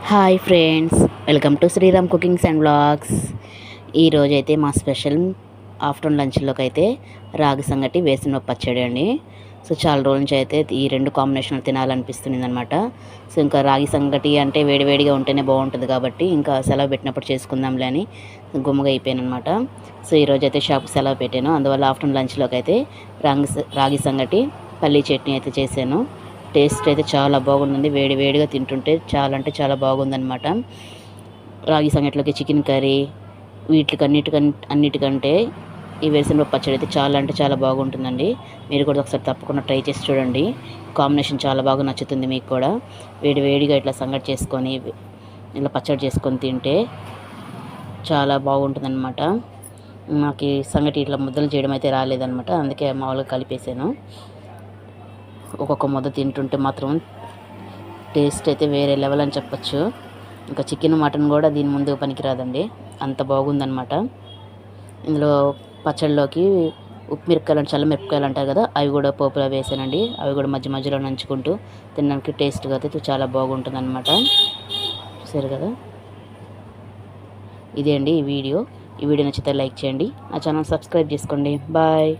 Hi friends, welcome to Sriram cookings and vlogs. ఈరోజైతే మా special afternoon లంచ్లోకి అయితే రాగి సంగటి వేసిన పచ్చడి అండి. సో చాలా రోజుల నుంచి అయితే ఈ రెండు కాంబినేషన్లు తినాలనిపిస్తుంది అనమాట. సో ఇంకా రాగి సంగటి అంటే వేడివేడిగా ఉంటేనే బాగుంటుంది కాబట్టి ఇంకా సెలవు పెట్టినప్పుడు చేసుకుందాంలే అని గుమ్మగా అయిపోయాను అనమాట. సో ఈరోజు అయితే షాప్కి సెలవు పెట్టాను, అందువల్ల ఆఫ్టర్నూన్ లంచ్లోకి అయితే రాగి సంగటి పల్లీ చట్నీ అయితే చేశాను. టేస్ట్ అయితే చాలా బాగుంది, వేడి వేడిగా తింటుంటే చాలా అంటే చాలా బాగుందనమాట. రాగి సంగట్లోకి చికెన్ కర్రీ అన్నిటికంటే ఈ వేరుశనగ పచ్చడి అయితే చాలా అంటే చాలా బాగుంటుందండి. మీరు కూడా ఒకసారి తప్పకుండా ట్రై చేసి చూడండి, కాంబినేషన్ చాలా బాగా నచ్చుతుంది మీకు కూడా. వేడి వేడిగా ఇట్లా సంగటి చేసుకొని ఇలా పచ్చడి చేసుకొని తింటే చాలా బాగుంటుందన్నమాట. నాకు ఈ సంగటి ఇట్లా ముద్దలు చేయడం అయితే రాలేదనమాట, అందుకే మామూలుగా కలిపేసాను. ఒక్కొక్క ముద్ద తింటుంటే మాత్రం టేస్ట్ అయితే వేరే లెవెల్ అని చెప్పచ్చు. ఇంకా చికెన్ మటన్ కూడా దీని ముందు పనికిరాదండి, అంత బాగుందనమాట. ఇందులో పచ్చడిలోకి ఉప్పు మిరపకాయలు, చల్ల మిరపకాయలు అంటారు కదా, అవి కూడా పోపులో వేసానండి. అవి కూడా మధ్య మధ్యలో నంచుకుంటూ తినడానికి టేస్ట్గా అయితే చాలా బాగుంటుంది అనమాట. సరే కదా, ఇదే అండి ఈ వీడియో నచ్చితే లైక్ చేయండి, నా ఛానల్ సబ్స్క్రైబ్ చేసుకోండి. బాయ్.